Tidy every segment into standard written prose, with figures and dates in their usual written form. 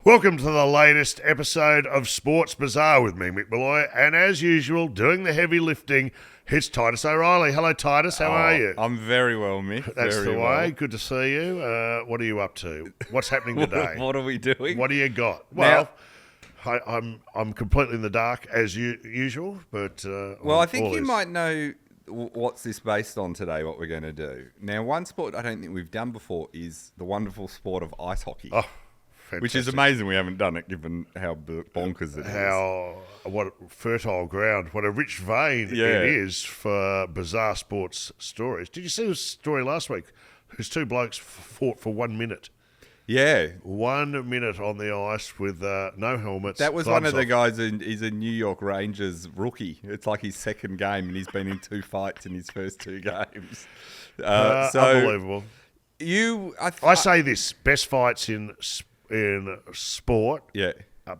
Welcome to the latest episode of Sports Bazaar with me, Mick Malloy, and as usual, doing the heavy lifting, it's Titus O'Reilly. Hello, Titus. How are you? I'm very well, Mick. That's very the way. well. Good to see you. What are you up to? What's happening today? What are we doing? What do you got? Well, I'm completely in the dark as usual, but I think you might know what's this based on today, what we're going to do. Now, one sport I don't think we've done before is the wonderful sport of ice hockey. Oh, fantastic. Which is amazing we haven't done it, given how bonkers it is. What fertile ground, what a rich vein it is for bizarre sports stories. Did you see the story last week? Whose two blokes fought for 1 minute. Yeah. 1 minute on the ice with no helmets. That was one of the guys, he's a New York Rangers rookie. It's like his second game, and he's been in 2 fights in his first 2 games. Unbelievable. I say this, best fights in sport,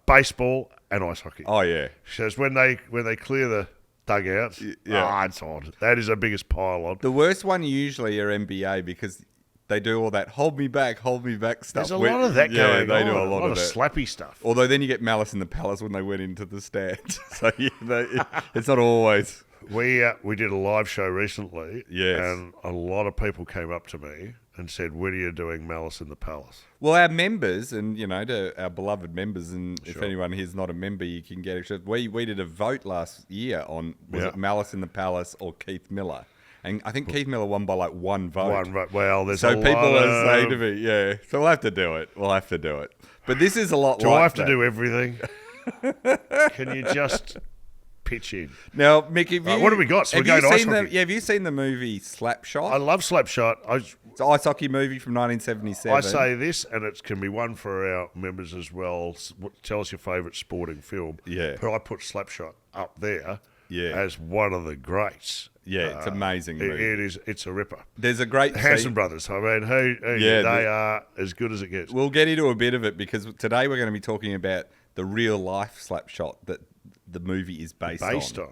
baseball and ice hockey. Oh, yeah. Because when they clear the dugouts, it's odd. That is the biggest pile on. The worst one usually are NBA because they do all that hold me back stuff. There's a lot of that going on. They do a lot of that. Slappy stuff. Although then you get Malice in the Palace when they went into the stands. So it's not always. We did a live show recently, yes, and a lot of people came up to me and said, "When are you doing Malice in the Palace?" Well, our members, and to our beloved members, and if anyone here's not a member, you can get it. We did a vote last year on was it Malice in the Palace or Keith Miller. And I think Keith Miller won by like 1 vote. 1 vote. Well, there's so a lot people are saying to me, So we'll have to do it. But this is a lot. Do I have to do everything? Can you just pitch in? Now, Mick, what have we got? So we're going to ice hockey. Have you seen the movie Slapshot? I love Slapshot. It's an ice hockey movie from 1977. I say this, and it can be one for our members as well. Tell us your favourite sporting film. Yeah. But I put Slapshot up there as one of the greats. Yeah, it's amazing movie. It's a ripper. There's a great Hanson Brothers. I mean, they are as good as it gets. We'll get into a bit of it because today we're going to be talking about the real life Slapshot that the movie is based on.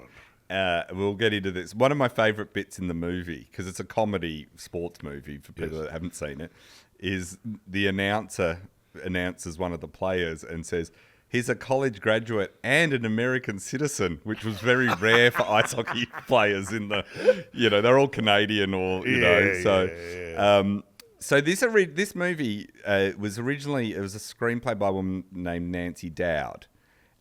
We'll get into this. One of my favourite bits in the movie, because it's a comedy sports movie for people that haven't seen it, is the announcer announces one of the players and says, "He's a college graduate and an American citizen," which was very rare for ice hockey players in the, they're all Canadian or, So, so this movie was originally, it was a screenplay by a woman named Nancy Dowd.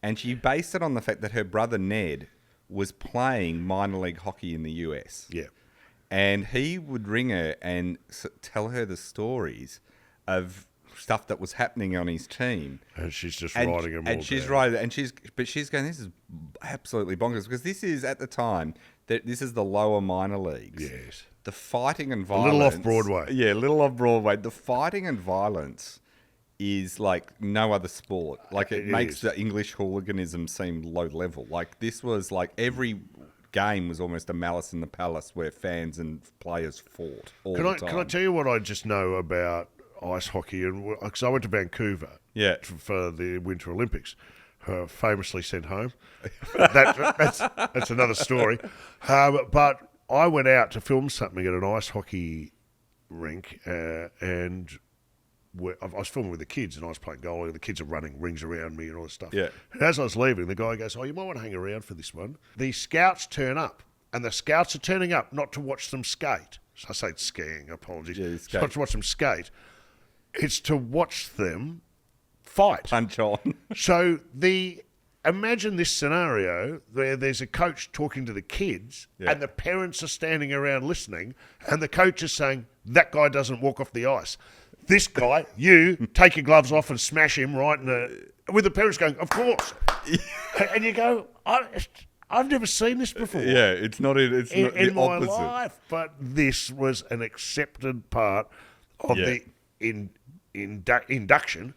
And she based it on the fact that her brother Ned was playing minor league hockey in the US. Yeah. And he would ring her and tell her the stories of stuff that was happening on his team, and she's just writing them all and she's down. writing, and she's going, this is absolutely bonkers, because this is at the time that this is the lower minor leagues. Yes, the fighting and violence, a little off Broadway. A little off Broadway. The fighting and violence is like no other sport. Like it makes the English hooliganism seem low level. Like this was like every game was almost a Malice in the Palace where fans and players fought all the time. Can I tell you what I just know about ice hockey? And because I went to Vancouver for the Winter Olympics, famously sent home. That's another story. But I went out to film something at an ice hockey rink, and I was filming with the kids, and I was playing goalie. The kids are running rings around me and all this stuff. Yeah. And as I was leaving, the guy goes, "Oh, you might want to hang around for this one." The scouts turn up, and the scouts are turning up not to watch them skate. So I say skiing, apologies. Yeah, it's not to watch them skate. It's to watch them fight. Punch on. So imagine this scenario where there's a coach talking to the kids and the parents are standing around listening, and the coach is saying, "That guy doesn't walk off the ice. This guy, you take your gloves off and smash him right in the..." With the parents going, "Of course." And you go, I've never seen this before. Yeah, it's not in my opposite. life. But this was an accepted part of the induction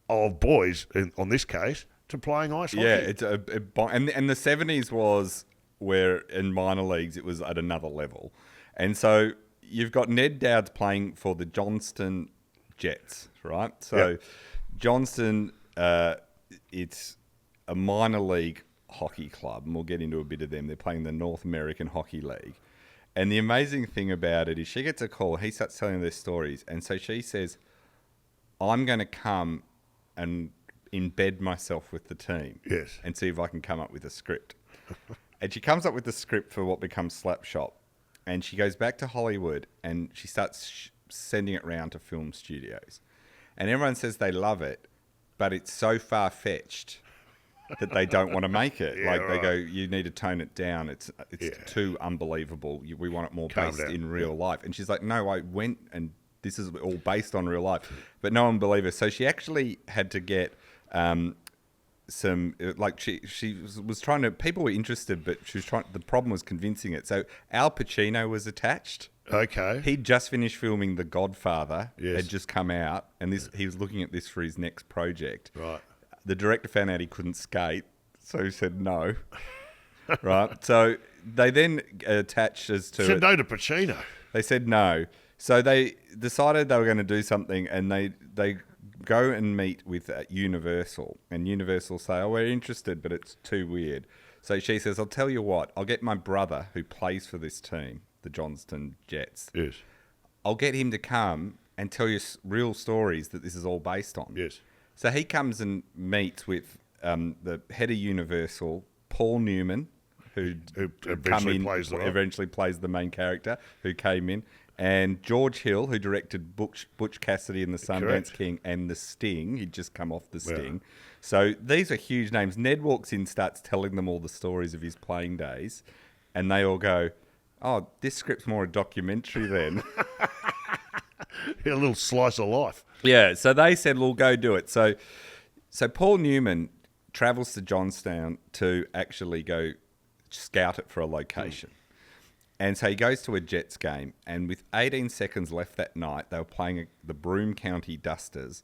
of boys, on this case, to playing ice hockey. Yeah, it's and the 70s was where in minor leagues it was at another level. And so you've got Ned Dowd playing for the Johnstown Jets, right? So Johnston, it's a minor league hockey club, and we'll get into a bit of them. They're playing the North American Hockey League. And the amazing thing about it is she gets a call, he starts telling their stories, and so she says, "I'm going to come and embed myself with the team. Yes. And see if I can come up with a script. And she comes up with the script for what becomes Slapshot. And she goes back to Hollywood and she starts sending it around to film studios. And everyone says they love it, but it's so far-fetched that they don't want to make it. They go, you need to tone it down. It's too unbelievable. We want it more based in real life. And she's like, no, I went and this is all based on real life. But no one believed her. So she actually had to get she was trying to, people were interested, but she was trying, the problem was convincing it. So Al Pacino was attached. Okay. He'd just finished filming The Godfather. Yes. Had just come out, and he was looking at this for his next project. Right. The director found out he couldn't skate, so he said no. Right. So they then attached as to said no to Pacino. They said no. So they decided they were going to do something, and they go and meet with Universal, and Universal say, oh, we're interested, but it's too weird. So she says, I'll tell you what, I'll get my brother who plays for this team, the Johnstown Jets. Yes. I'll get him to come and tell you real stories that this is all based on. Yes. So he comes and meets with the head of Universal, Paul Newman, who eventually plays the main character, who came in, and George Hill, who directed Butch Cassidy and the Sundance King and The Sting. He'd just come off The Sting. Yeah. So these are huge names. Ned walks in, starts telling them all the stories of his playing days, and they all go, oh, this script's more a documentary then. A little slice of life. Yeah, so they said, well, go do it. So Paul Newman travels to Johnstown to actually go scout it for a location. And so he goes to a Jets game, and with 18 seconds left that night, they were playing the Broome County Dusters.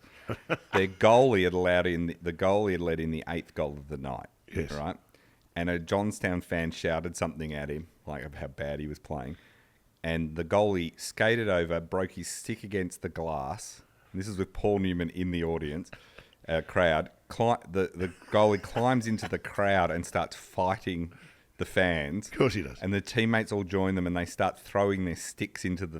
Their goalie had led in the 8th goal of the night, yes. Right? And a Johnstown fan shouted something at him, like how bad he was playing. And the goalie skated over, broke his stick against the glass. And this is with Paul Newman in the audience, crowd. The goalie climbs into the crowd and starts fighting the fans. Of course he does. And the teammates all join them, and they start throwing their sticks into the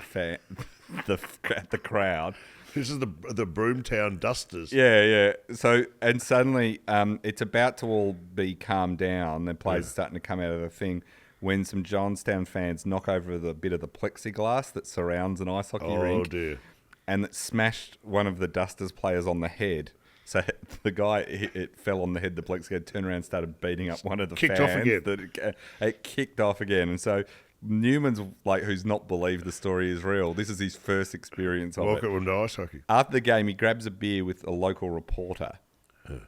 crowd. This is the Broomtown Dusters. Yeah. So, and suddenly it's about to all be calmed down. The players are starting to come out of the thing when some Johnstown fans knock over the bit of the plexiglass that surrounds an ice hockey rink. Oh, dear. And it smashed one of the Dusters players on the head. So the guy, it fell on the head, the plexiglass, turned around and started beating up one of the fans. Kicked off again. It kicked off again. And so Newman's who's not believed the story is real. This is his first experience of it. Welcome into ice hockey. After the game, he grabs a beer with a local reporter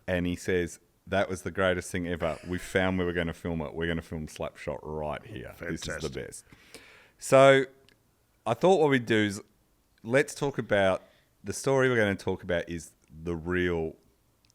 and he says, that was the greatest thing ever. We found we were going to film it. We're going to film Slapshot right here. Fantastic. This is the best. So I thought what we'd do is let's talk about, the story we're going to talk about is the real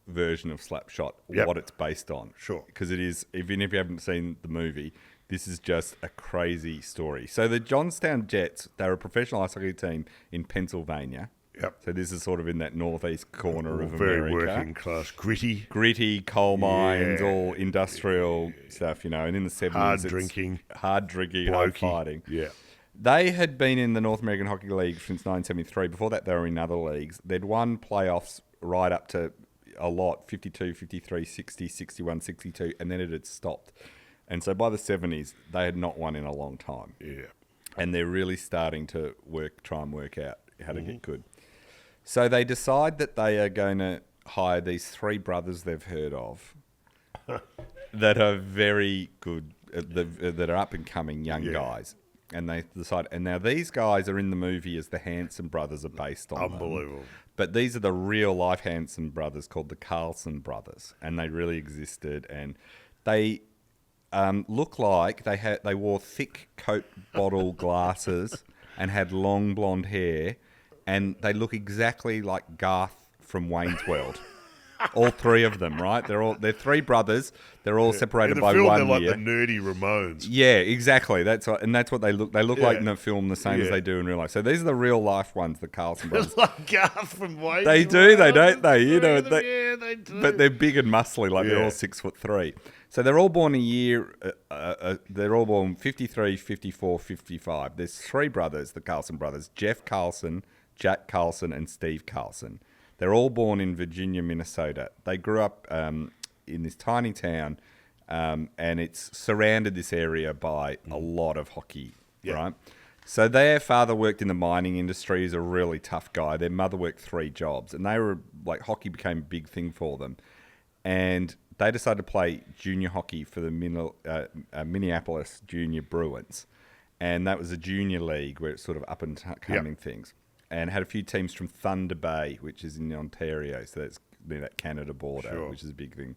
version of Slapshot, what it's based on. Sure. Because it is, even if you haven't seen the movie, this is just a crazy story. So the Johnstown Jets, they're a professional ice hockey team in Pennsylvania. Yep. So this is sort of in that northeast corner of very America. Very working class, gritty coal mines, all industrial stuff, and in the 70s. Hard drinking, hard fighting. Yeah. They had been in the North American Hockey League since 1973. Before that, they were in other leagues. They'd won playoffs right up to a lot, 52, 53, 60, 61, 62, and then it had stopped. And so by the 70s, they had not won in a long time. Yeah. And they're really starting to try and work out how to get good. So they decide that they are going to hire these 3 brothers they've heard of that are very good, that are up-and-coming young guys. And they decide, and now these guys are in the movie as the Hanson Brothers are based on. Unbelievable. But these are the real-life Hanson Brothers called the Carlson Brothers, and they really existed. And they look like they wore thick Coke bottle glasses and had long blonde hair, and they look exactly like Garth from Wayne's World. All 3 of them, right? They're 3 brothers. They're all separated by 1 year. They're like the nerdy Ramones. Yeah, exactly. That's what they look. They look like in the film the same as they do in real life. So these are the real life ones, the Carlson brothers. It's like Garth from Wayne. They do, don't they? They do. But they're big and muscly, they're all 6'3". So they're all born a year. They're all born 53, 54, 55. There's 3 brothers, the Carlson brothers: Jeff Carlson, Jack Carlson, and Steve Carlson. They're all born in Virginia, Minnesota. They grew up in this tiny town, and it's surrounded this area by a lot of hockey, right? So their father worked in the mining industry. He's a really tough guy. Their mother worked 3 jobs, and they were like, hockey became a big thing for them. And they decided to play junior hockey for the Minneapolis Junior Bruins. And that was a junior league where it's sort of up and coming things. And had a few teams from Thunder Bay, which is in Ontario. So that's near that Canada border, which is a big thing.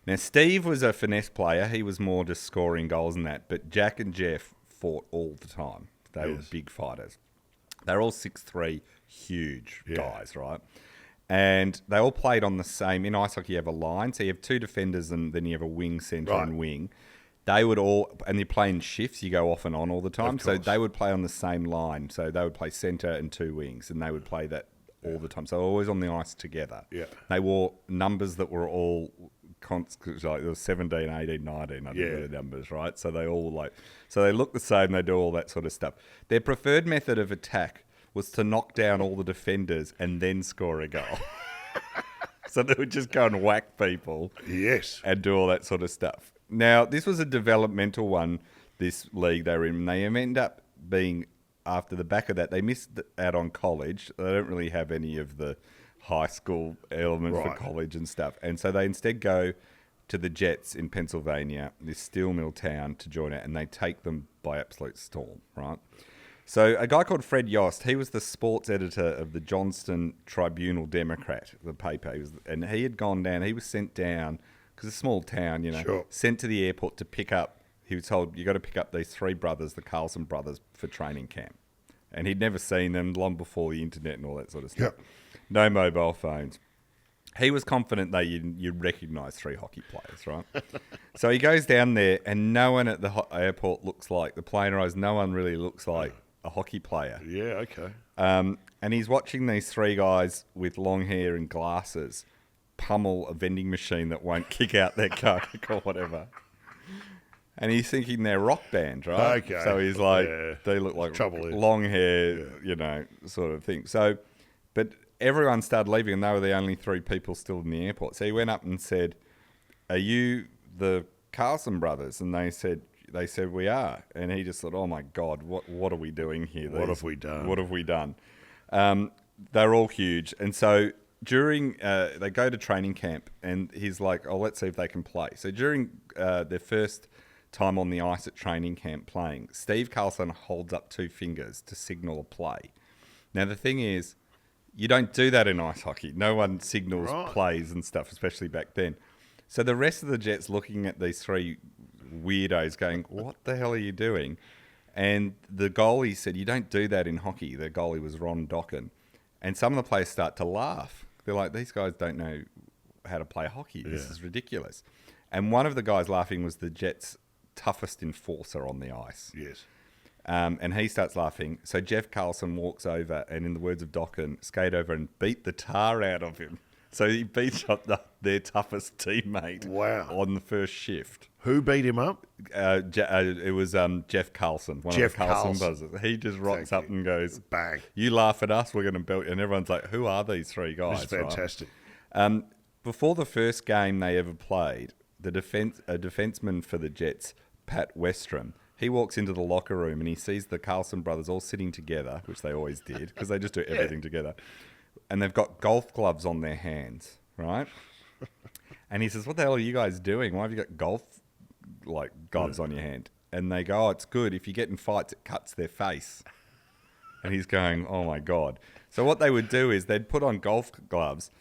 Now, Steve was a finesse player. He was more just scoring goals and that. But Jack and Jeff fought all the time. They were big fighters. They're all 6'3", huge guys, right? And they all played on the same... In ice hockey, you have a line. So you have 2 defenders and then you have a wing, centre and wing. They would all... And you play in shifts. You go off and on all the time. So they would play on the same line. So they would play centre and 2 wings. And they would play that all the time. So always on the ice together. Yeah. They wore numbers that were all... like there was 17, 18, 19, I think were the numbers, right? So they all so they look the same, they do all that sort of stuff. Their preferred method of attack was to knock down all the defenders and then score a goal. So they would just go and whack people. Yes. And do all that sort of stuff. Now, this was a developmental one, this league they were in. They end up being, after the back of that, they missed out on college. They don't really have any of the high school elements for college and stuff. And so they instead go to the Jets in Pennsylvania, this steel mill town, to join it, and they take them by absolute storm, right? So a guy called Fred Yost, he was the sports editor of the Johnstown Tribunal Democrat, the paper, and he had gone down, he was sent down, because it's a small town, sent to the airport to pick up, he was told, you got to pick up these 3 brothers, the Carlson brothers, for training camp. And he'd never seen them long before the internet and all that sort of stuff. Yep. No mobile phones. He was confident that you'd recognise 3 hockey players, right? So he goes down there, and no one at the airport looks like, the plane arrives, no one really looks like a hockey player. Yeah, okay. And he's watching these 3 guys with long hair and glasses pummel a vending machine that won't kick out their Coke or whatever. And he's thinking they're rock band, right? Okay. So he's like, they look like long hair, sort of thing. So, but everyone started leaving, and they were the only 3 people still in the airport. So he went up and said, "Are you the Carlson brothers?" And they said, "We are." And he just thought, "Oh my God, what are we doing here? What have we done? What have we done?" They're all huge, and so during they go to training camp, and he's like, "Oh, let's see if they can play." So during their first time on the ice at training camp playing, Steve Carlson holds up 2 fingers to signal a play. Now the thing is, you don't do that in ice hockey. No one signals plays and stuff, especially back then. So the rest of the Jets looking at these 3 weirdos going, what the hell are you doing? And the goalie said, you don't do that in hockey. The goalie was Ron Docken. And some of the players start to laugh. They're like, these guys don't know how to play hockey. This is ridiculous. And one of the guys laughing was the Jets' toughest enforcer on the ice. Yes. And he starts laughing. So Jeff Carlson walks over and, in the words of Docken, skate over and beat the tar out of him. So he beats up their toughest teammate on the first shift. Who beat him up? It was Jeff Carlson, one of the Carlson brothers. He just rocks up and goes, "Bang! You laugh at us, we're going to belt you." And everyone's like, "Who are these 3 guys?" This is fantastic. Right? Before the first game they ever played, a defenseman for the Jets, Pat Westrom, he walks into the locker room and he sees the Carlson brothers all sitting together, which they always did because they just do everything together. And they've got golf gloves on their hands, right? And he says, "What the hell are you guys doing? Why have you got golf gloves on your hand?" And they go, "Oh, it's good. If you get in fights, it cuts their face." And he's going, "Oh my God." So what they would do is they'd put on golf gloves,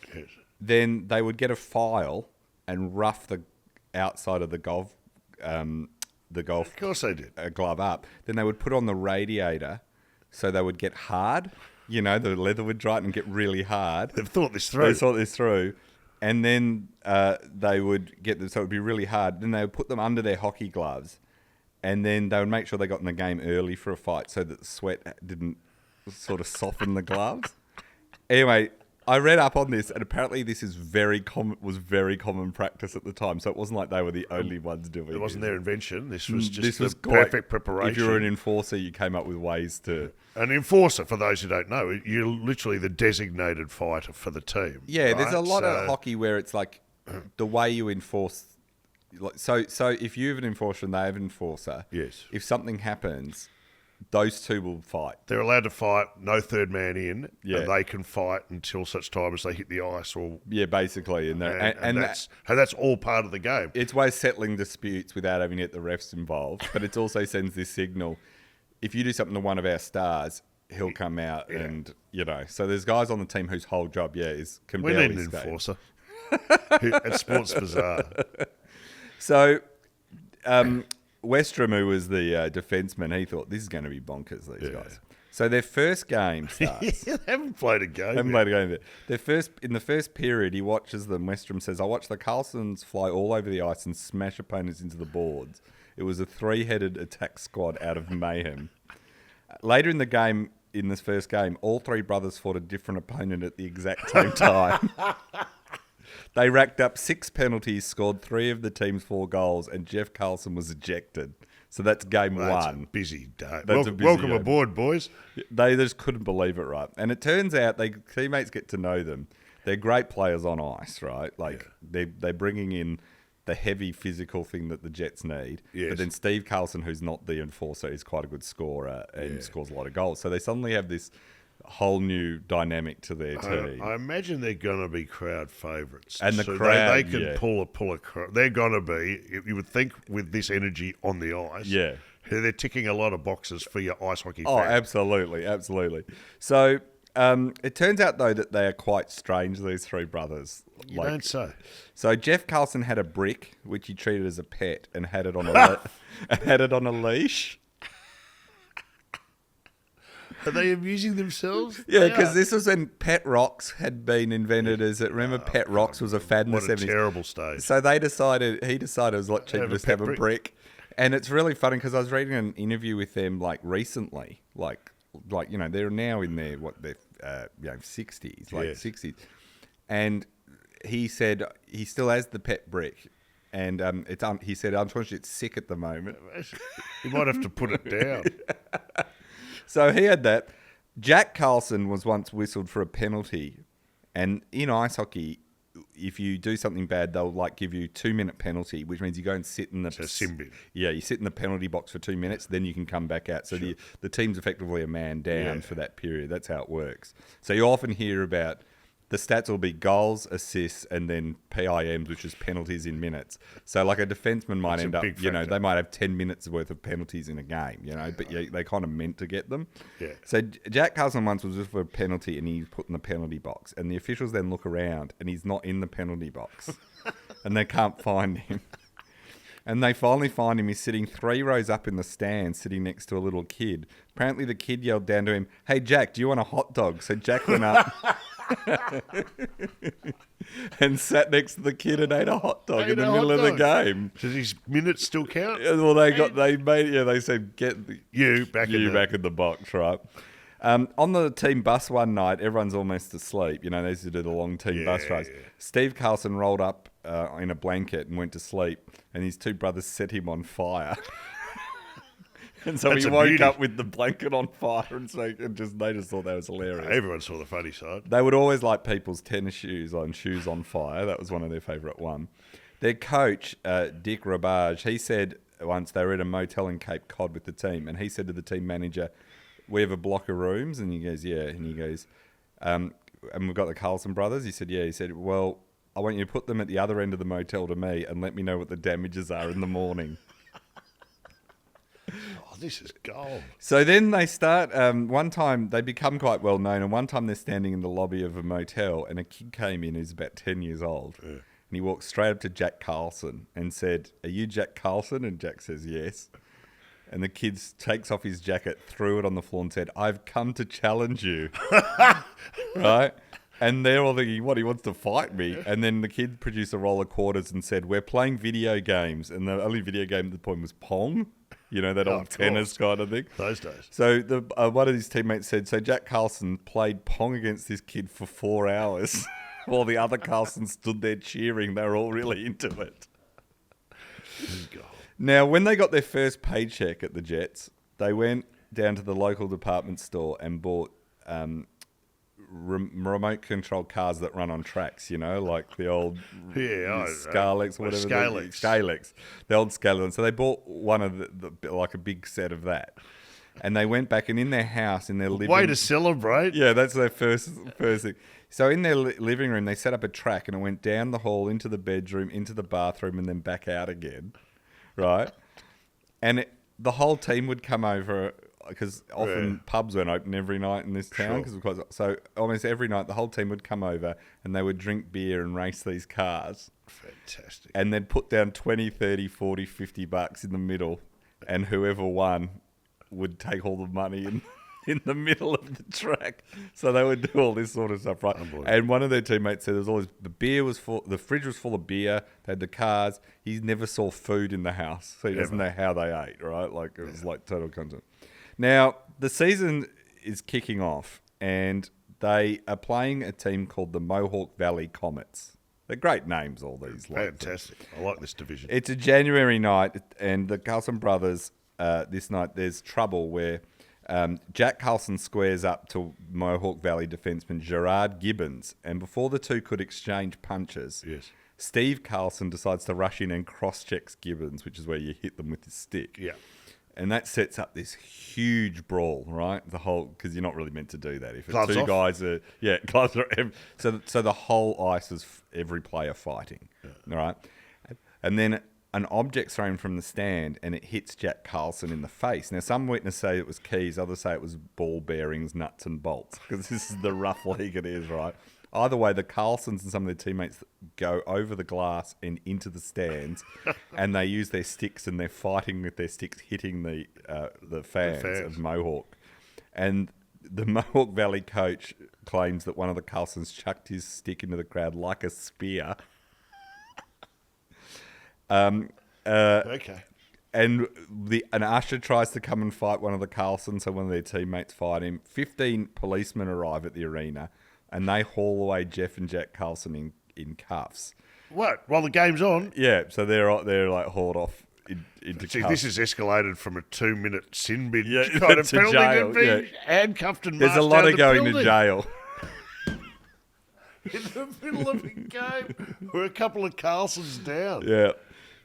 then they would get a file and rough the outside of the golf Of course they did. Glove up. Then they would put on the radiator, so they would get hard. The leather would dry and get really hard. They've thought this through. And then they would get them, so it would be really hard. Then they would put them under their hockey gloves, and then they would make sure they got in the game early for a fight so that the sweat didn't sort of soften the gloves. Anyway, I read up on this, and apparently this is very common practice at the time. So it wasn't like they were the only ones doing it. It wasn't their invention. This was just the quite, perfect preparation. If you were an enforcer, you came up with ways to... An enforcer, for those who don't know, you're literally the designated fighter for the team. Yeah, right? There's a lot of hockey where it's like the way you enforce... So if you have an enforcer and they have an enforcer, yes. If something happens... Those two will fight. They're allowed to fight, no third man in, yeah. And they can fight until such time as they hit the ice. Or basically. And that's all part of the game. It's ways settling disputes without having to get the refs involved, but it also sends this signal. If you do something to one of our stars, he'll come out and, So there's guys on the team whose whole job, can we barely need an skate. Enforcer at Sports Bazaar. So... Westrom, who was the defenseman, he thought, this is going to be bonkers, these guys. So their first game starts. They haven't played a game. In the first period, he watches them. Westrom says, I watched the Carlsons fly all over the ice and smash opponents into the boards. It was a three-headed attack squad out of mayhem. Later in the game, in this first game, all three brothers fought a different opponent at the exact same time. They racked up 6 penalties, scored 3 of the team's 4 goals, and Jeff Carlson was ejected. So that's game one. That's a busy day. Welcome game. Aboard, boys. They just couldn't believe it, right? And it turns out teammates get to know them. They're great players on ice, right? They're bringing in the heavy physical thing that the Jets need. Yes. But then Steve Carlson, who's not the enforcer, is quite a good scorer and scores a lot of goals. So they suddenly have this whole new dynamic to their team. I imagine they're going to be crowd favourites. And the so crowd, they can pull a crowd. They're going to be, you would think, with this energy on the ice. Yeah. They're ticking a lot of boxes for your ice hockey fan. Oh, absolutely. So it turns out, though, that they are quite strange, these 3 brothers. You don't say. So Jeff Carlson had a brick, which he treated as a pet, and had it on a leash. Are they amusing themselves? Yeah, because this was when pet rocks had been invented. Remember, pet rocks was a fad in the 70s. What a terrible stage. So he decided it was a lot cheaper to just have a brick. And it's really funny because I was reading an interview with them recently, they're now in their 60s, 60s, and he said he still has the pet brick. And he said, unfortunately, it's sick at the moment. You might have to put it down. So he had that. Jack Carlson was once whistled for a penalty. And in ice hockey, if you do something bad, they'll give you 2-minute penalty, which means you go and sit in the... It's a sim bin. Yeah, you sit in the penalty box for 2 minutes, then you can come back out. So the team's effectively a man down for that period. That's how it works. So you often hear about... The stats will be goals, assists, and then PIMs, which is penalties in minutes. So, a defenseman might end up, they might have 10 minutes worth of penalties in a game, but they kind of meant to get them. Yeah. So, Jack Carlson once was just for a penalty, and he's put in the penalty box. And the officials then look around, and he's not in the penalty box. And they can't find him. And they finally find him. He's sitting 3 rows up in the stand, sitting next to a little kid. Apparently, the kid yelled down to him, "Hey, Jack, do you want a hot dog?" So, Jack went up... and sat next to the kid and ate a hot dog in the middle of the game. Does his minutes still count? Well, they said get you back in the box, right? On the team bus one night, everyone's almost asleep. They used to do the long team bus rides. Yeah. Steve Carlson rolled up in a blanket and went to sleep, and his 2 brothers set him on fire. And so he woke up with the blanket on fire, and they just thought that was hilarious. Everyone saw the funny side. They would always light people's tennis shoes on fire. That was one of their favourite one. Their coach, Dick Rabage, he said once they were at a motel in Cape Cod with the team, and he said to the team manager, "We have a block of rooms," and he goes, "Yeah," and he goes, "And we've got the Carlson brothers." He said, "Yeah." He said, "Well, I want you to put them at the other end of the motel to me, and let me know what the damages are in the morning." Oh, this is gold. So then they start, one time they become quite well known, and one time they're standing in the lobby of a motel, and a kid came in who's about 10 years old, and he walked straight up to Jack Carlson and said, "Are you Jack Carlson?" And Jack says, "Yes." And the kid takes off his jacket, threw it on the floor and said, "I've come to challenge you." Right? And they're all thinking, what, he wants to fight me? And then the kid produced a roll of quarters and said, we're playing video games. And the only video game at the point was Pong. You know, that old tennis kind of thing. Those days. So one of his teammates said, so Jack Carlson played Pong against this kid for 4 hours while the other Carlson stood there cheering. They were all really into it. God. Now, when they got their first paycheck at the Jets, they went down to the local department store and bought remote-controlled cars that run on tracks, you know, like the old Scarlex or whatever. Scalex. The old Scalex. So they bought one of the like a big set of that. And they went back, and in their house, in their living... Way to celebrate. Yeah, that's their first thing. So in their living room, they set up a track, and it went down the hall, into the bedroom, into the bathroom, and then back out again, right? And the whole team would come over, because often pubs weren't open every night in this town. So almost every night, the whole team would come over, and they would drink beer and race these cars. Fantastic. And they'd put down 20, 30, 40, 50 bucks in the middle, and whoever won would take all the money in the middle of the track. So they would do all this sort of stuff, right? And one of their teammates said the fridge was full of beer, they had the cars, he never saw food in the house, so he doesn't know how they ate, right? Like, it was like total content. Now, the season is kicking off, and they are playing a team called the Mohawk Valley Comets. They're great names, all these. Fantastic. I like this division. It's a January night, and the Carlson Brothers, this night, there's trouble where Jack Carlson squares up to Mohawk Valley defenseman Gerard Gibbons, and before the two could exchange punches, Steve Carlson decides to rush in and cross-checks Gibbons, which is where you hit them with your stick. Yeah. And that sets up this huge brawl, right? Because you're not really meant to do that. If gloves two off. guys are, gloves are. So the whole ice is every player fighting, all right? And then an object thrown from the stand, and it hits Jack Carlson in the face. Now, some witnesses say it was keys, others say it was ball bearings, nuts, and bolts, because this is the rough league it is, right? Either way, the Carlsons and some of their teammates go over the glass and into the stands, and they use their sticks, and they're fighting with their sticks, hitting the fans of Mohawk. And the Mohawk Valley coach claims that one of the Carlsons chucked his stick into the crowd like a spear. Okay. And an usher tries to come and fight one of the Carlsons, so one of their teammates fight him. 15 policemen arrive at the arena, and they haul away Jeff and Jack Carlson in cuffs. What? While the game's on? Yeah, so they're like hauled off into cuffs. This has escalated from a 2-minute sin bin kind of penalty jail, to being handcuffed and there's marched a lot down of going building. to jail. In the middle of a game, we're a couple of Carlsons down. Yeah.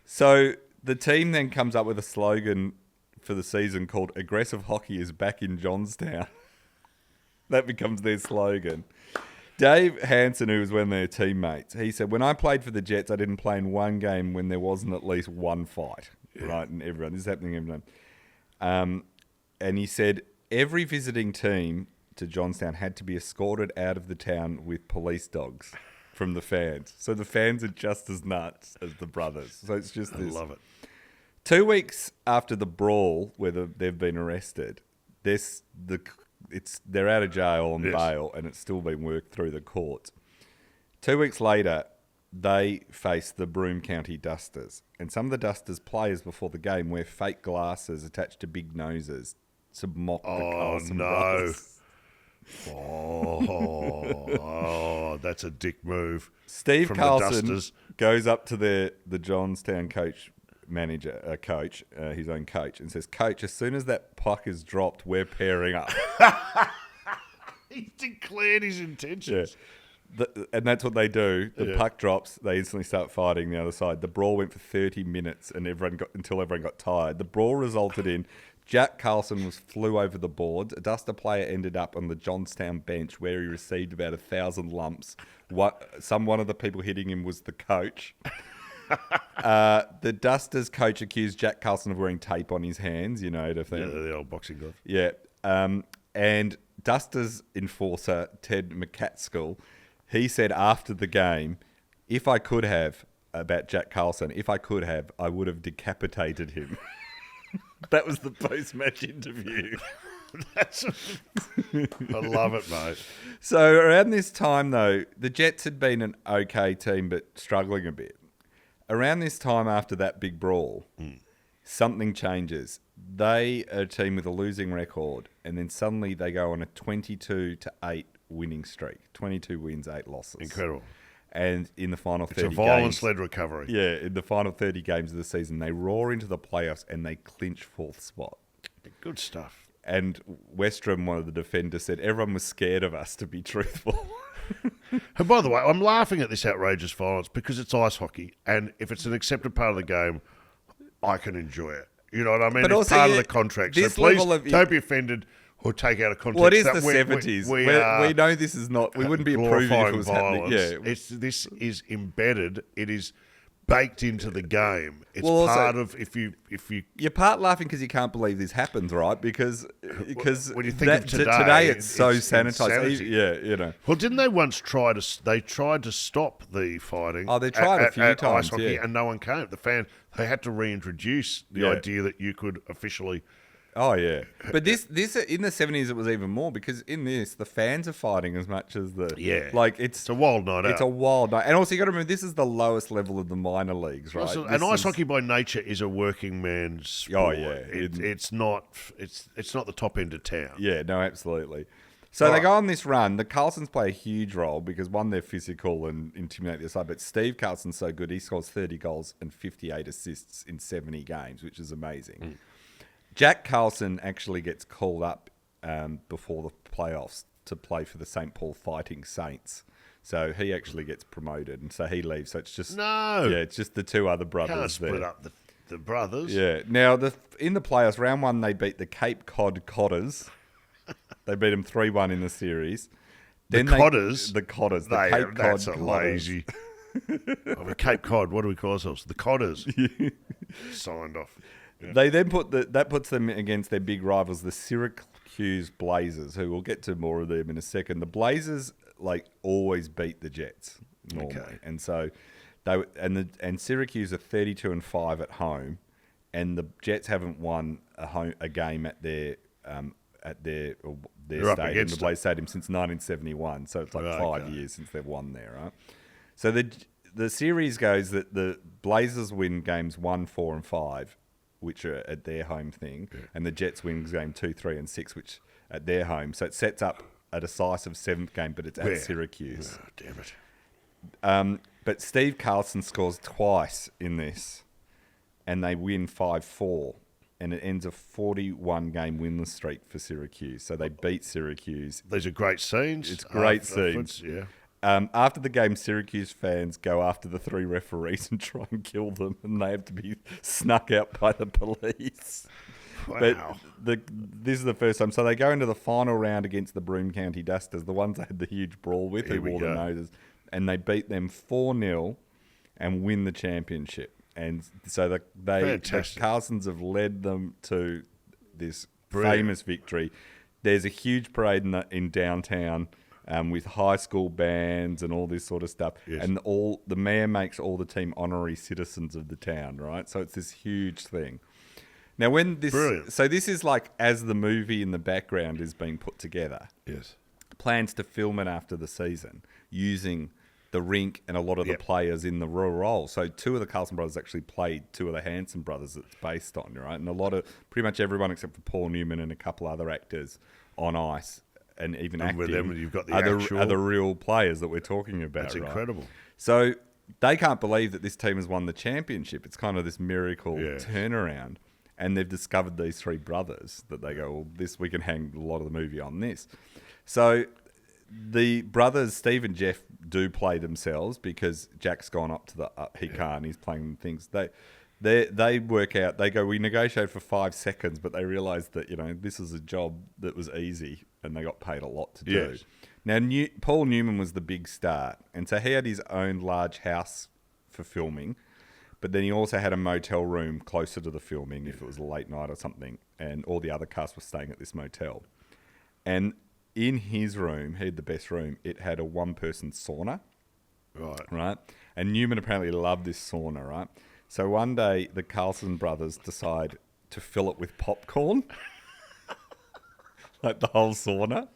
So the team then comes up with a slogan for the season called "Aggressive Hockey is back in Johnstown." That becomes their slogan. Dave Hanson, who was one of their teammates, he said, when I played for the Jets, I didn't play in one game when there wasn't at least one fight, right? And everyone, this is happening every time. And he said, every visiting team to Johnstown had to be escorted out of the town with police dogs from the fans. So the fans are just as nuts as the brothers. So it's just this. I love it. 2 weeks after the brawl where they've been arrested, they're out of jail on bail, and it's still been worked through the courts. 2 weeks later, they face the Broome County Dusters, and some of the Dusters players before the game wear fake glasses attached to big noses to mock the Carlson brothers. That's a dick move. Steve from Carlson the Dusters. goes up to the Johnstown coach, his own coach, and says, "Coach, as soon as that puck is dropped, we're pairing up." He declared his intentions. Yeah. And that's what they do. The puck drops, they instantly start fighting the other side. The brawl went for 30 minutes, and until everyone got tired. The brawl resulted in Jack Carlson flew over the boards. A Duster player ended up on the Johnstown bench, where he received about 1,000 lumps. One of the people hitting him was the coach. The Dusters coach accused Jack Carlson of wearing tape on his hands, The old boxing glove. Yeah. And Dusters enforcer, Ted McCatskill, he said after the game, about Jack Carlson, I would have decapitated him. That was the post-match interview. I love it, mate. So around this time, though, the Jets had been an okay team, but struggling a bit. Around this time after that big brawl, something changes. They are a team with a losing record, and then suddenly they go on a 22-8 winning streak. 22 wins, 8 losses. Incredible. And in the final 30 games... It's a violence-led recovery. Yeah, in the final 30 games of the season, they roar into the playoffs and they clinch 4th spot. Good stuff. And Westrom, one of the defenders, said everyone was scared of us, to be truthful. And by the way, I'm laughing at this outrageous violence because it's ice hockey, and if it's an accepted part of the game, I can enjoy it. You know what I mean? But it's also, part of the contract. So please don't be offended or take out of context. What is the 70s? We know this is not... We wouldn't be approving if it was violence. happening. Yeah. This is embedded. It is baked into the game. It's well, part also, of if you you're part laughing because you can't believe this happens, right? Because when you think of today it's so sanitized. Yeah, you know. Well, didn't they once try to? They tried to stop the fighting. Oh, they tried a few times. Ice hockey, yeah. And no one came. They had to reintroduce the idea that you could officially. Oh yeah, but this in the 70s it was even more because in this the fans are fighting as much as the it's a wild night out. It's a wild night, and also you got to remember this is the lowest level of the minor leagues, right? Also, and ice hockey by nature is a working man's sport. Oh yeah, it's not the top end of town. Yeah, no, absolutely. So they go on this run. The Carlsons play a huge role because one, they're physical and intimidate the side, but Steve Carlson's so good he scores 30 goals and 58 assists in 70 games, which is amazing. Jack Carlson actually gets called up before the playoffs to play for the St. Paul Fighting Saints. So he actually gets promoted, and so he leaves. So it's just it's just the two other brothers. Can't split up the brothers. Yeah. Now in the playoffs, round 1 they beat the Cape Cod Cotters. They beat them 3-1 in the series. Then Cotters. The Cotters. The Cape Cod Cotters. Lazy. Cape Cod. What do we call ourselves? The Cotters. Signed off. Yeah. They then that puts them against their big rivals, the Syracuse Blazers, who we'll get to more of them in a second. The Blazers always beat the Jets normally, and so and Syracuse are 32-5 at home, and the Jets haven't won a game at their stadium, the Blaze Stadium, since 1971. So it's 5 years since they've won there, right? So the series goes that the Blazers win games 1, 4, and 5. Which are at their home thing, and the Jets win game 2, 3, and 6, which at their home. So it sets up a decisive 7th game, but it's at Syracuse. Oh, damn it. But Steve Carlson scores twice in this, and they win 5-4, and it ends a 41-game winless streak for Syracuse. So they beat Syracuse. These are great scenes. It's great scenes. Yeah. After the game, Syracuse fans go after the 3 referees and try and kill them, and they have to be snuck out by the police. Wow. But this is the first time. So they go into the final round against the Broome County Dusters, the ones they had the huge brawl with, who wore the noses, and they beat them 4-0 and win the championship. And so the Carlsons have led them to this famous victory. There's a huge parade in downtown. With high school bands and all this sort of stuff. Yes. And the mayor makes all the team honorary citizens of the town, right? So it's this huge thing. Now, so this is as the movie in the background is being put together. Yes. Plans to film it after the season using the rink and a lot of the players in the real role. So 2 of the Carlson brothers actually played 2 of the Hanson brothers it's based on, right? And pretty much everyone except for Paul Newman and a couple other actors on ice. And even acting with them, you've got the are the real players that we're talking about. That's incredible. So they can't believe that this team has won the championship. It's kind of this miracle turnaround. And they've discovered these 3 brothers that they go, well, we can hang a lot of the movie on this. So the brothers, Steve and Jeff, do play themselves because Jack's gone up to he can't, he's playing things. They work out, they go, we negotiated for 5 seconds, but they realised that, this is a job that was easy and they got paid a lot to do. Yes. Now, Paul Newman was the big star, and so he had his own large house for filming, but then he also had a motel room closer to the filming if it was a late night or something, and all the other cast were staying at this motel. And in his room, he had the best room, it had a 1-person sauna. Right? And Newman apparently loved this sauna, right? So one day, the Carlson brothers decide to fill it with popcorn. like the whole sauna.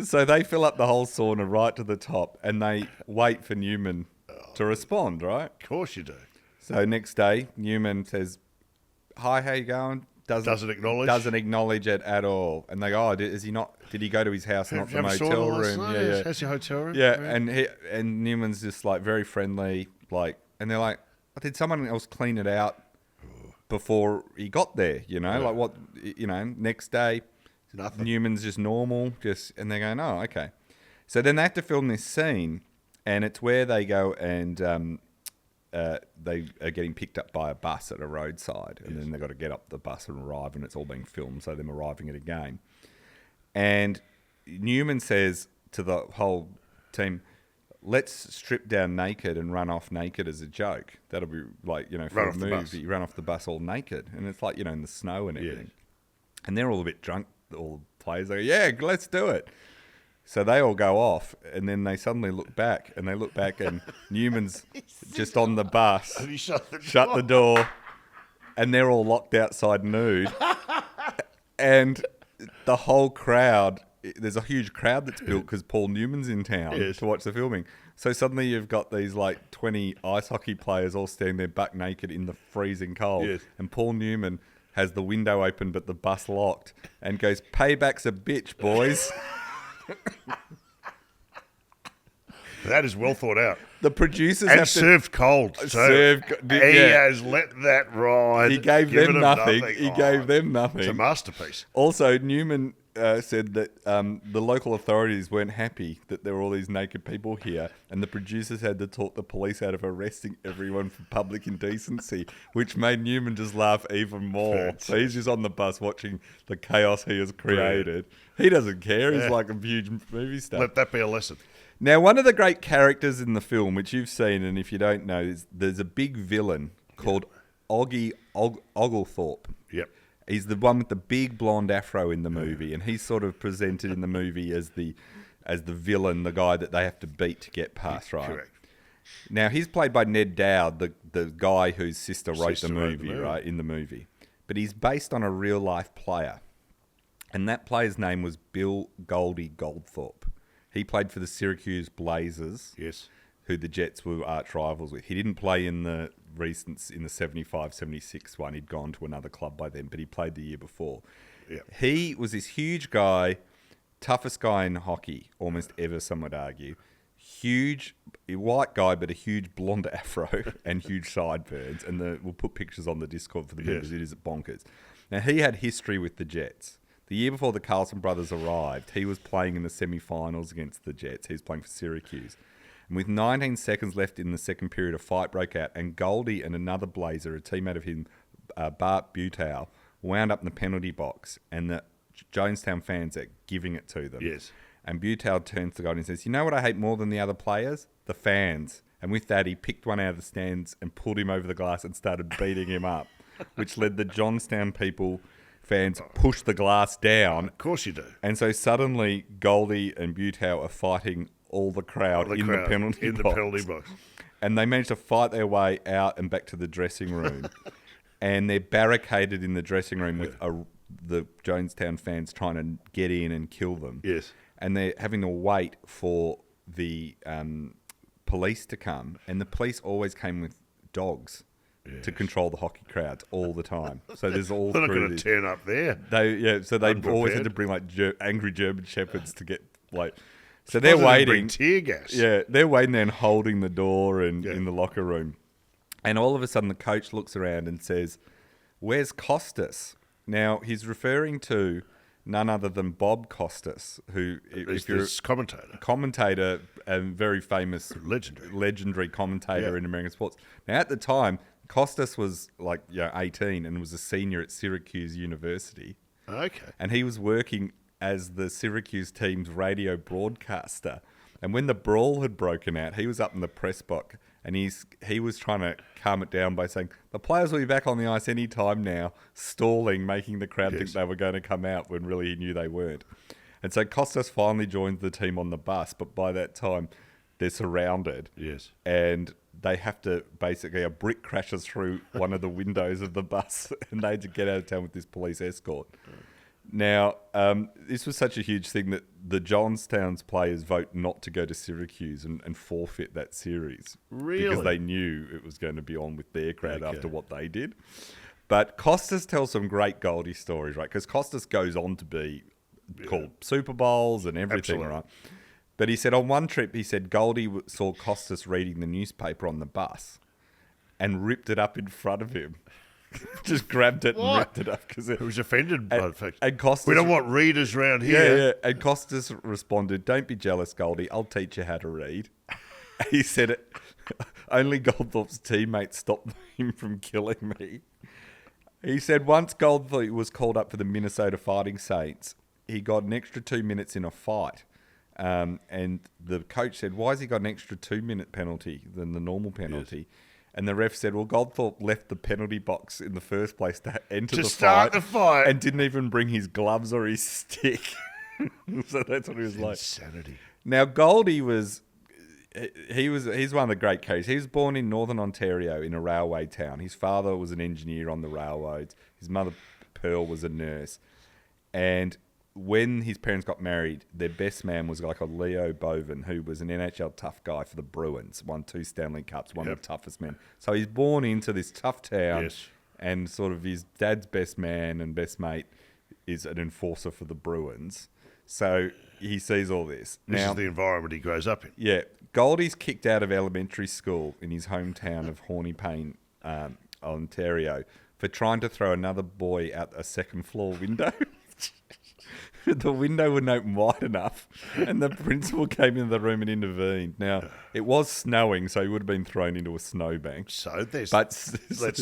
So they fill up the whole sauna right to the top, and they wait for Newman to respond, right? Of course you do. So next day, Newman says, "Hi, how you going?" Doesn't acknowledge. Doesn't acknowledge it at all. And they go, "Oh, is he not? Did he go to his house, not the motel room?" Yeah. How's your hotel room? Yeah, and Newman's just like very friendly, like, and they're like, "Did someone else clean it out before he got there?" You know, like what? You know, next day, nothing. Newman's just normal, and they're going, "Oh, okay." So then they have to film this scene, and it's where they go and they are getting picked up by a bus at a roadside, and then they've got to get up the bus and arrive, and it's all being filmed, so them arriving at a game. And Newman says to the whole team, "Let's strip down naked and run off naked as a joke. That'll be like, you know, for a movie, you run off the bus all naked." And it's like, you know, in the snow and everything. And they're all a bit drunk, all the players. They go, "Yeah, let's do it." So they all go off, and then they suddenly look back, and Newman's just on the bus, And he shut the door, and they're all locked outside nude. And the whole crowd, there's a huge crowd that's built because Paul Newman's in town to watch the filming. So suddenly you've got these like 20 ice hockey players all standing there buck naked in the freezing cold. Yes. And Paul Newman has the window open but the bus locked and goes, "Payback's a bitch, boys." That is well thought out. The producers And have served cold. So he has let that ride. He gave them nothing. He gave them nothing. It's a masterpiece. Also, Newman said that the local authorities weren't happy that there were all these naked people here, and the producers had to talk the police out of arresting everyone for public indecency, which made Newman just laugh even more. So he's just on the bus watching the chaos he has created. He doesn't care. He's like a huge movie star. Let that be a lesson. Now, one of the great characters in the film, which you've seen, and if you don't know, is there's a big villain called Goldthorpe. Yep. He's the one with the big blonde afro in the movie, and he's sort of presented in the movie as the villain, the guy that they have to beat to get past, right? Correct. Now, he's played by Ned Dowd, the guy whose sister wrote the movie, right, in the movie. But he's based on a real-life player, and that player's name was Bill Goldie Goldthorpe. He played for the Syracuse Blazers, who the Jets were arch rivals with. He didn't play in the 75-76 one. He'd gone to another club by then, but he played the year before. Yep. He was this huge guy, toughest guy in hockey, almost ever, some would argue. Huge, white guy, but a huge blonde afro and huge sideburns. And we'll put pictures on the Discord for the members. It is bonkers. Now, he had history with the Jets. The year before the Carlson brothers arrived, he was playing in the semi-finals against the Jets. He was playing for Syracuse. And with 19 seconds left in the second period, a fight broke out, and Goldie and another Blazer, a teammate of him, Bart Butow, wound up in the penalty box, and the Johnstown fans are giving it to them. Yes. And Butow turns to Goldie and says, "You know what I hate more than the other players? The fans." And with that, he picked one out of the stands and pulled him over the glass and started beating him up, which led the Johnstown fans push the glass down. Of course you do. And so suddenly Goldie and Butow are fighting all the crowd in the penalty box. And they managed to fight their way out and back to the dressing room. And they're barricaded in the dressing room with the Johnstown fans trying to get in and kill them. Yes. And they're having to wait for the police to come. And the police always came with dogs. To control the hockey crowds all the time. So there's all they're not going to turn up there. So they always had to bring like angry German shepherds to get like. So they're waiting. Bring tear gas. Yeah, they're waiting there and holding the door and in the locker room, and all of a sudden the coach looks around and says, "Where's Costas?" Now he's referring to none other than Bob Costas, who is this commentator and very famous legendary commentator in American sports. Now at the time, Costas was 18 and was a senior at Syracuse University. Okay. And he was working as the Syracuse team's radio broadcaster. And when the brawl had broken out, he was up in the press box and he was trying to calm it down by saying, "The players will be back on the ice any time now," stalling, making the crowd think they were going to come out when really he knew they weren't. And so Costas finally joins the team on the bus, but by that time they're surrounded. Yes. And they have to basically, a brick crashes through one of the windows of the bus and they had to get out of town with this police escort. Now, this was such a huge thing that the Johnstown's players vote not to go to Syracuse and forfeit that series. Really? Because they knew it was going to be on with their crowd after what they did. But Costas tells some great Goldie stories, right? Because Costas goes on to be called Super Bowls and everything, right? But he said on one trip, he said Goldie saw Costas reading the newspaper on the bus and ripped it up in front of him. Just grabbed it and ripped it up. Because he was offended by the fact. And Costas, we don't want readers around here. Yeah. And Costas responded, "Don't be jealous, Goldie. I'll teach you how to read." He said, "Only Goldthorpe's teammates stopped him from killing me." He said once Goldthorpe was called up for the Minnesota Fighting Saints, he got an extra 2 minutes in a fight. And the coach said, "Why has he got an extra 2 minute penalty than the normal penalty?" Yes. And the ref said, "Well, Goldthorpe left the penalty box in the first place to enter the fight and didn't even bring his gloves or his stick." So that's what he was like. Insanity. Now, Goldie he's one of the great cases. He was born in northern Ontario in a railway town. His father was an engineer on the railroads. His mother, Pearl, was a nurse. And when his parents got married, their best man was like a Leo Boven, who was an NHL tough guy for the Bruins, won 2 Stanley Cups, one of the toughest men. So he's born into this tough town, and sort of his dad's best man and best mate is an enforcer for the Bruins. So he sees all this. This is the environment he grows up in. Yeah. Goldie's kicked out of elementary school in his hometown of Hornipane, Ontario, for trying to throw another boy out a second-floor window. The window wouldn't open wide enough, and the principal came into the room and intervened. Now, it was snowing, so he would have been thrown into a snowbank. So let's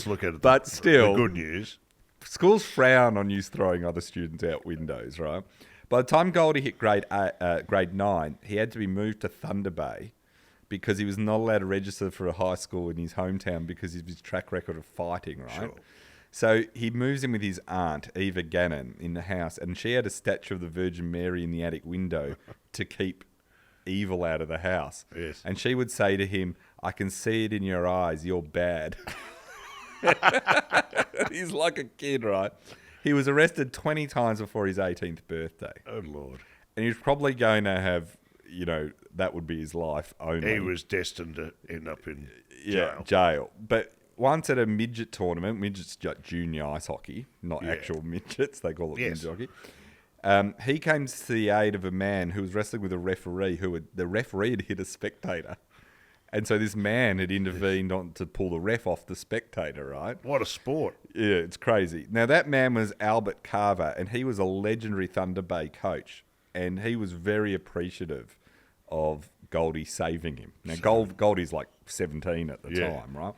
look at the good news. Schools frown on you throwing other students out windows, right? By the time Goldie hit grade 9, he had to be moved to Thunder Bay because he was not allowed to register for a high school in his hometown because of his track record of fighting, right? Sure. So he moves in with his aunt, Eva Gannon, in the house, and she had a statue of the Virgin Mary in the attic window to keep evil out of the house. Yes. And she would say to him, "I can see it in your eyes, you're bad." He's like a kid, right? He was arrested 20 times before his 18th birthday. Oh, Lord. And he was probably going to have, that would be his life only. He was destined to end up in jail. But once at a midget tournament, midgets junior ice hockey, not actual midgets, they call it midget hockey. He came to the aid of a man who was wrestling with a referee the referee had hit a spectator. And so this man had intervened to pull the ref off the spectator, right? What a sport. Yeah, it's crazy. Now, that man was Albert Carver, and he was a legendary Thunder Bay coach. And he was very appreciative of Goldie saving him. Now, Goldie's like 17 at the time, right?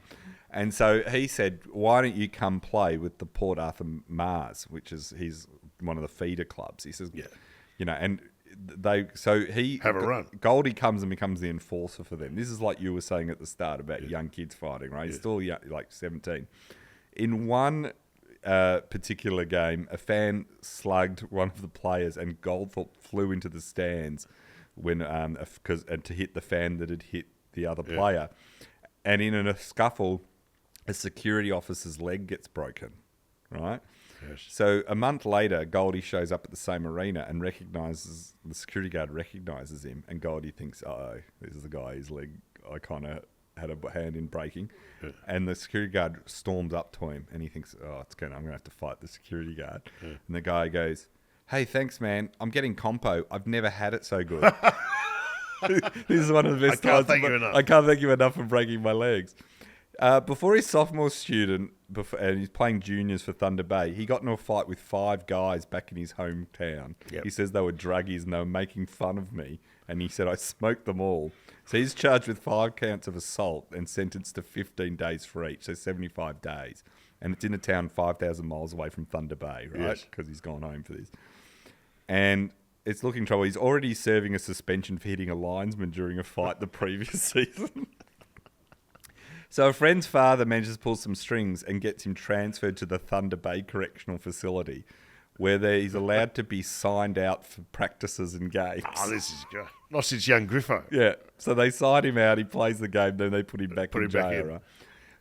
And so he said, "Why don't you come play with the Port Arthur Mars," which is one of the feeder clubs. He says, and have a run. Goldie comes and becomes the enforcer for them. This is like you were saying at the start about young kids fighting, right? He's still young, like 17. In one particular game, a fan slugged one of the players, and Goldthorpe flew into the stands and to hit the fan that had hit the other player. And in a scuffle, a security officer's leg gets broken, right? Yes. So a month later, Goldie shows up at the same arena and the security guard recognises him, and Goldie thinks, "Oh, this is the guy whose leg I kind of had a hand in breaking." Yeah. And the security guard storms up to him, and he thinks, "Oh, I'm going to have to fight the security guard." Yeah. And the guy goes, "Hey, thanks, man. I'm getting compo. I've never had it so good." This is one of the best times. I can't thank you enough for breaking my legs. Before his sophomore student, and he's playing juniors for Thunder Bay, he got into a fight with 5 guys back in his hometown. Yep. He says they were druggies and they were making fun of me. And he said, "I smoked them all." So he's charged with 5 counts of assault and sentenced to 15 days for each, so 75 days. And it's in a town 5,000 miles away from Thunder Bay, right? Because he's gone home for this. And it's looking trouble. He's already serving a suspension for hitting a linesman during a fight the previous season. So a friend's father manages to pull some strings and gets him transferred to the Thunder Bay Correctional Facility, where he's allowed to be signed out for practices and games. Oh, this is good. Not since young Griffo. Yeah. So they sign him out, he plays the game, then they put him back in jail. Right?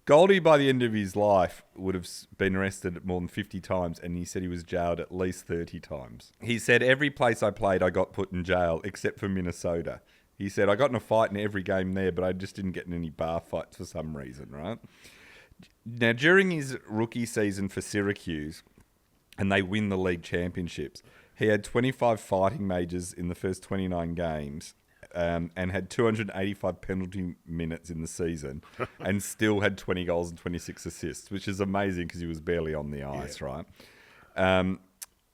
Goldie, by the end of his life, would have been arrested more than 50 times, and he said he was jailed at least 30 times. He said, every place I played, I got put in jail, except for Minnesota. He said, I got in a fight in every game there, but I just didn't get in any bar fights for some reason, right? Now, during his rookie season for Syracuse, and they win the league championships, he had 25 fighting majors in the first 29 games. And had 285 penalty minutes in the season and still had 20 goals and 26 assists, which is amazing because he was barely on the ice, right?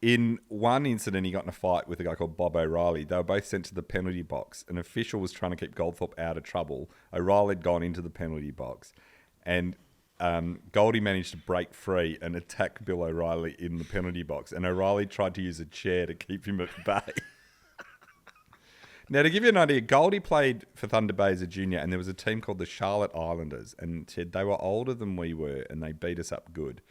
In one incident, he got in a fight with a guy called Bob O'Reilly. They were both sent to the penalty box. An official was trying to keep Goldthorpe out of trouble. O'Reilly had gone into the penalty box. And Goldie managed to break free and attack Bill O'Reilly in the penalty box. And O'Reilly tried to use a chair to keep him at bay. Now, to give you an idea, Goldie played for Thunder Bay as a junior, and there was a team called the Charlotte Islanders, and said they were older than we were, and they beat us up good.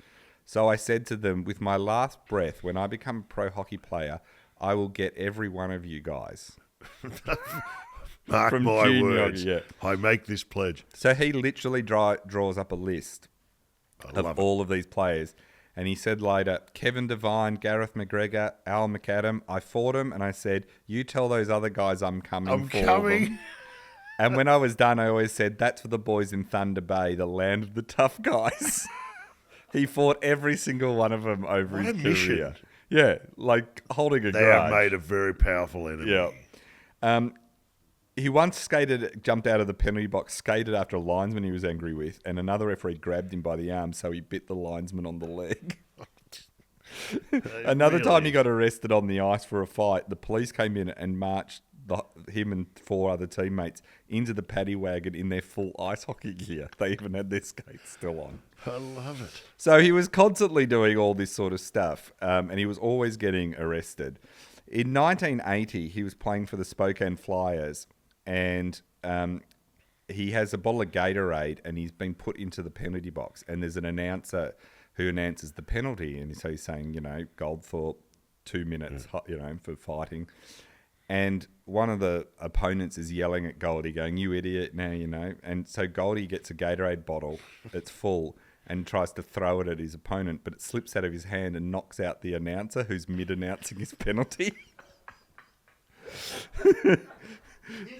So I said to them, with my last breath, when I become a pro hockey player, I will get every one of you guys. Mark From my junior words. hockey, yeah. I make this pledge. So he literally draws up a list of all of these players. And he said later, Kevin Devine, Gareth McGregor, Al McAdam, I fought him and I said, you tell those other guys I'm coming for them. And when I was done, I always said, that's for the boys in Thunder Bay, the land of the tough guys. He fought every single one of them over his career. Yeah, like holding a grudge. They have made a very powerful enemy. Yeah. He once jumped out of the penalty box, skated after a linesman he was angry with, and another referee grabbed him by the arm, so he bit the linesman on the leg. Another time he got arrested on the ice for a fight. The police came in and marched him and 4 other teammates into the paddy wagon in their full ice hockey gear. They even had their skates still on. I love it. So he was constantly doing all this sort of stuff, and he was always getting arrested. In 1980, he was playing for the Spokane Flyers, and he has a bottle of Gatorade, and he's been put into the penalty box. And there's an announcer who announces the penalty, and so he's saying, Goldthorpe, 2 minutes, for fighting. And one of the opponents is yelling at Goldie, going, you idiot, now. And so Goldie gets a Gatorade bottle that's full and tries to throw it at his opponent, but it slips out of his hand and knocks out the announcer who's mid-announcing his penalty.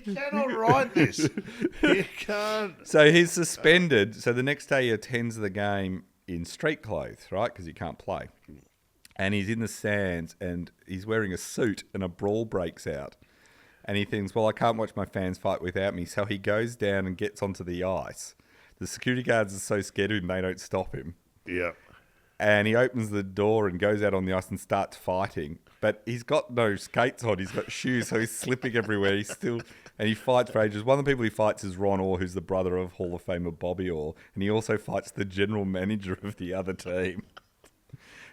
You cannot write this. You can't. So he's suspended. So the next day he attends the game in street clothes, right? Because he can't play. And he's in the stands and he's wearing a suit and a brawl breaks out. And he thinks, well, I can't watch my fans fight without me. So he goes down and gets onto the ice. The security guards are so scared of him, they don't stop him. Yeah. And he opens the door and goes out on the ice and starts fighting. But he's got no skates on. He's got shoes, so he's slipping everywhere. And he fights for ages. One of the people he fights is Ron Orr, who's the brother of Hall of Famer Bobby Orr. And he also fights the general manager of the other team.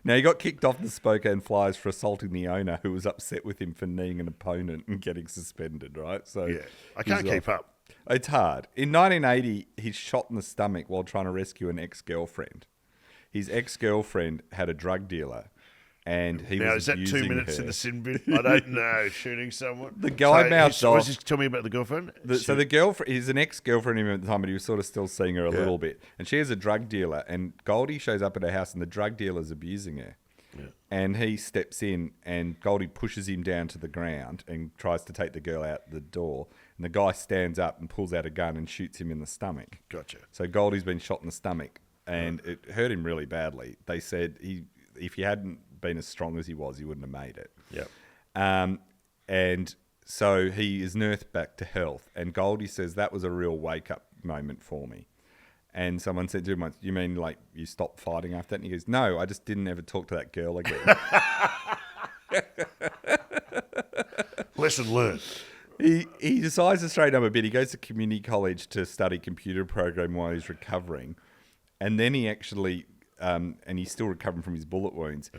Now, he got kicked off the Spokane Flyers for assaulting the owner, who was upset with him for kneeing an opponent and getting suspended, right? So yeah, I can't keep up. It's hard. In 1980, he's shot in the stomach while trying to rescue an ex-girlfriend. His ex-girlfriend had a drug dealer, and he was abusing her. Now, is that 2 minutes in the sin bin? I don't know. Shooting someone? The guy mouthed off. Tell me about the girlfriend. So the girlfriend, he's an ex-girlfriend at the time, but he was sort of still seeing her a little bit. And she is a drug dealer, and Goldie shows up at her house, and the drug dealer's abusing her. Yeah. And he steps in, and Goldie pushes him down to the ground and tries to take the girl out the door. And the guy stands up and pulls out a gun and shoots him in the stomach. Gotcha. So Goldie's been shot in the stomach, and it hurt him really badly. They said if he hadn't been as strong as he was, he wouldn't have made it. Yep. And so he is nursed back to health. And Goldie says, that was a real wake-up moment for me. And someone said to him once, you mean like you stopped fighting after that? And he goes, no, I just didn't ever talk to that girl again. Lesson learned. He decides to straighten up a bit. He goes to community college to study computer programming while he's recovering. And then he actually, and he's still recovering from his bullet wounds,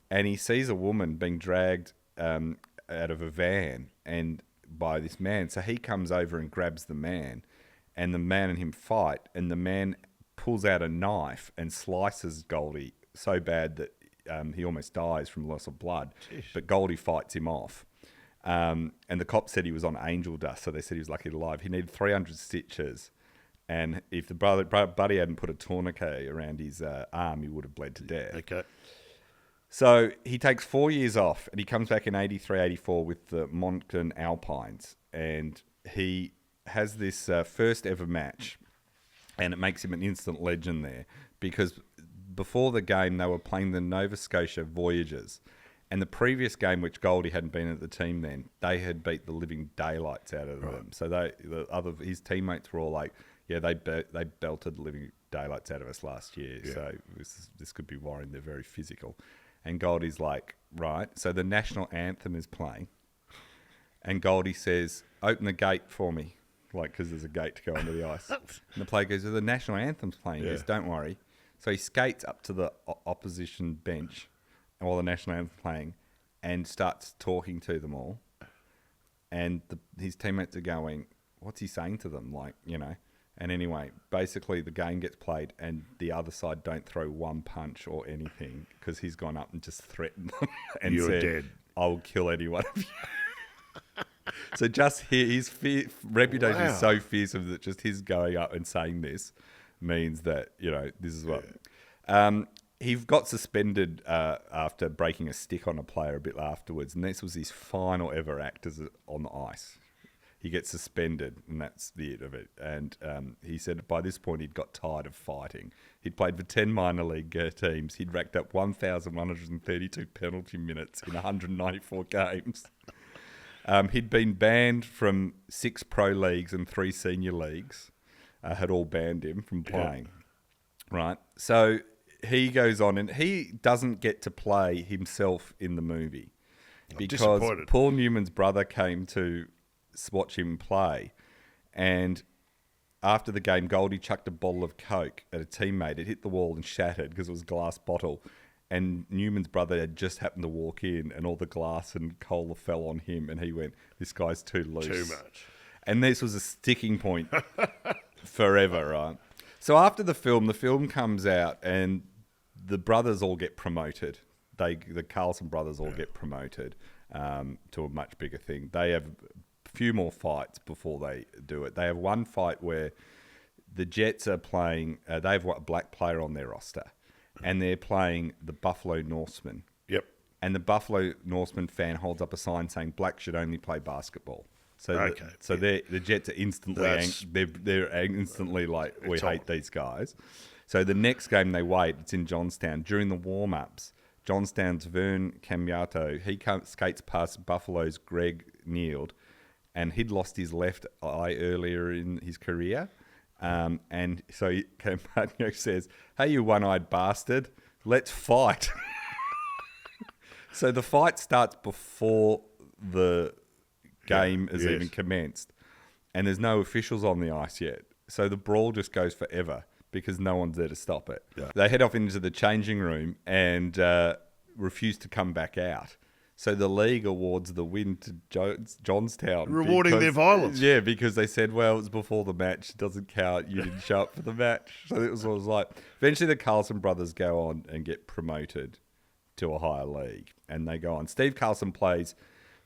and he sees a woman being dragged out of a van and by this man. So he comes over and grabs the man, and the man and him fight, and the man pulls out a knife and slices Goldie so bad that he almost dies from loss of blood. Jeez. But Goldie fights him off. And the cops said he was on angel dust, so they said he was lucky to live. He needed 300 stitches. And if the buddy hadn't put a tourniquet around his arm, he would have bled to death. Okay. So he takes 4 years off, and he comes back in 83, 84 with the Moncton Alpines. And he has this first ever match, and it makes him an instant legend there, because before the game, they were playing the Nova Scotia Voyagers. And the previous game, which Goldie hadn't been at the team then, they had beat the living daylights out of them. So his teammates were all like, yeah, they belted the living daylights out of us last year. Yeah. So this could be worrying. They're very physical. And Goldie's like, right. So the national anthem is playing. And Goldie says, open the gate for me. Like, because there's a gate to go under the ice. And the player goes, well, the national anthem's playing. He goes, don't worry. So he skates up to the opposition bench while the national anthem's playing and starts talking to them all. And his teammates are going, what's he saying to them? Like, you know. And anyway, basically the game gets played and the other side don't throw one punch or anything because he's gone up and just threatened them and You're said, dead. I will kill any one of you. So just his reputation is so fearsome that just his going up and saying this means that, you know, this is what... He got suspended after breaking a stick on a player a bit afterwards, and this was his final ever act on the ice. He gets suspended, and that's the end of it. And he said by this point he'd got tired of fighting. He'd played for 10 minor league teams. He'd racked up 1,132 penalty minutes in 194 games. He'd been banned from 6 pro leagues and 3 senior leagues. Had all banned him from playing. Yeah. Right? So he goes on, and he doesn't get to play himself in the movie because Paul Newman's brother came to watch him play, and after the game, Goldie chucked a bottle of Coke at a teammate. It hit the wall and shattered because it was a glass bottle, and Newman's brother had just happened to walk in, and all the glass and cola fell on him, and he went, this guy's too loose. Too much. And this was a sticking point forever, right? So after the film comes out, and the brothers all get promoted. The Carlson brothers all get promoted to a much bigger thing. They have a few more fights before they do it. They have one fight where the Jets are playing... they have a black player on their roster, and they're playing the Buffalo Norsemen. Yep. And the Buffalo Norseman fan holds up a sign saying blacks should only play basketball. So the Jets are instantly they're instantly like, we hate these guys. So the next game they wait, it's in Johnstown. During the warm-ups, Johnstown's Vern Cambiato, he skates past Buffalo's Greg Neild, and he'd lost his left eye earlier in his career. And so Cambiato says, hey, you one-eyed bastard, let's fight. So the fight starts before the game has even commenced, and there's no officials on the ice yet. So the brawl just goes forever because no one's there to stop it. Yeah. They head off into the changing room and refuse to come back out. So the league awards the win to Johnstown. Rewarding their violence. Yeah, because they said, well, it was before the match. It doesn't count. You didn't show up for the match. So it was like... Eventually the Carlson brothers go on and get promoted to a higher league. And they go on. Steve Carlson plays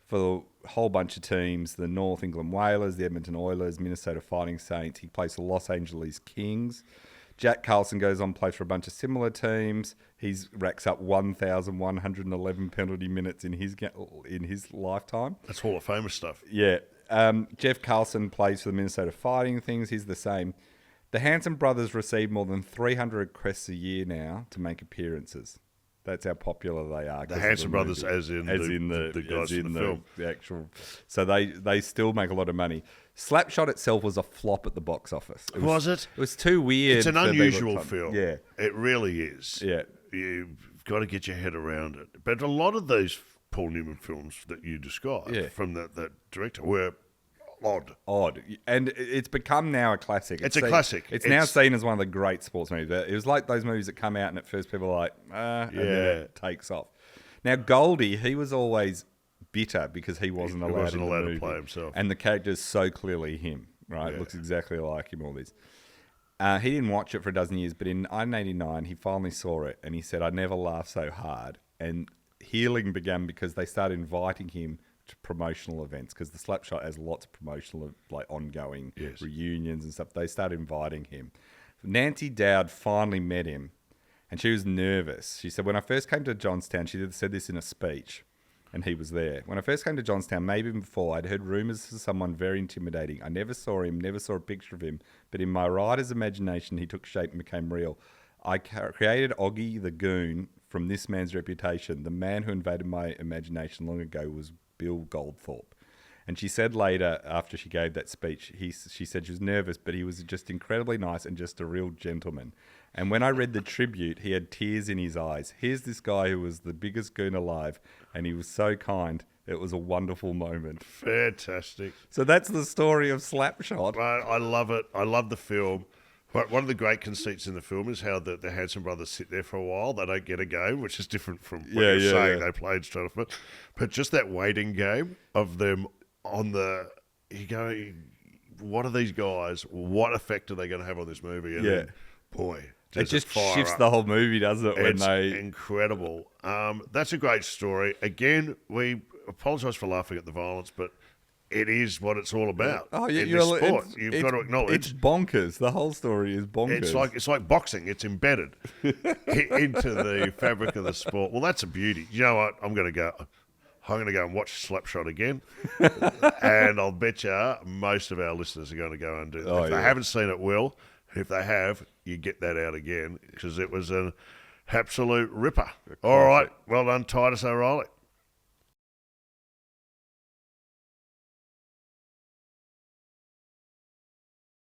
for a whole bunch of teams, the North England Whalers, the Edmonton Oilers, Minnesota Fighting Saints. He plays for Los Angeles Kings. Jack Carlson goes on, plays for a bunch of similar teams. He racks up 1,111 penalty minutes in his lifetime. That's Hall of Famer stuff. Yeah. Jeff Carlson plays for the Minnesota Fighting Things. He's the same. The Hanson brothers receive more than 300 requests a year now to make appearances. That's how popular they are. The Hanson brothers, as in the guys in the film. The actual. So they still make a lot of money. Slapshot itself was a flop at the box office. Was it? It was too weird. It's an unusual film. Yeah. It really is. Yeah. You've got to get your head around it. But a lot of those Paul Newman films that you described from that director were odd. And it's become now a classic. It's a classic. It's now seen as one of the great sports movies. It was like those movies that come out and at first people are like, and then it takes off. Now, Goldie, he was always bitter because he wasn't allowed to play himself. And the character's so clearly him, right? Looks exactly like him, all this. He didn't watch it for a dozen years, but in 1989, he finally saw it and he said, I never laughed so hard. And healing began because they started inviting him promotional events, because the Slapshot has lots of promotional, like ongoing reunions and stuff. They started inviting him. Nancy Dowd finally met him, and she was nervous. She said, when I first came to Johnstown, she said this in a speech, and he was there. When I first came to Johnstown, maybe even before, I'd heard rumours of someone very intimidating. I never saw him, never saw a picture of him, but in my writer's imagination, he took shape and became real. I created Oggy the Goon from this man's reputation. The man who invaded my imagination long ago was Bill Goldthorpe. And she said later, after she gave that speech, she said she was nervous, but he was just incredibly nice and just a real gentleman. And when I read the tribute, he had tears in his eyes. Here's this guy who was the biggest goon alive, and he was so kind. It was a wonderful moment. Fantastic. So that's the story of Slapshot. I love it. I love the film. One of the great conceits in the film is how the Hanson Brothers sit there for a while. They don't get a game, which is different from what you're saying. They played straight off. But just that waiting game of them on the... You go, what are these guys? What effect are they going to have on this movie? And then, boy... It just shifts the whole movie, doesn't it? It's incredible. That's a great story. Again, we apologise for laughing at the violence, but it is what it's all about. Oh, in this sport. You've got to acknowledge. It's bonkers. The whole story is bonkers. It's like boxing. It's embedded into the fabric of the sport. Well, that's a beauty. You know what? I'm going to go and watch Slapshot again, and I'll bet you most of our listeners are going to go and do that. If they haven't seen it, will. If they have, you get that out again, because it was an absolute ripper. All right. Well done, Titus O'Reilly.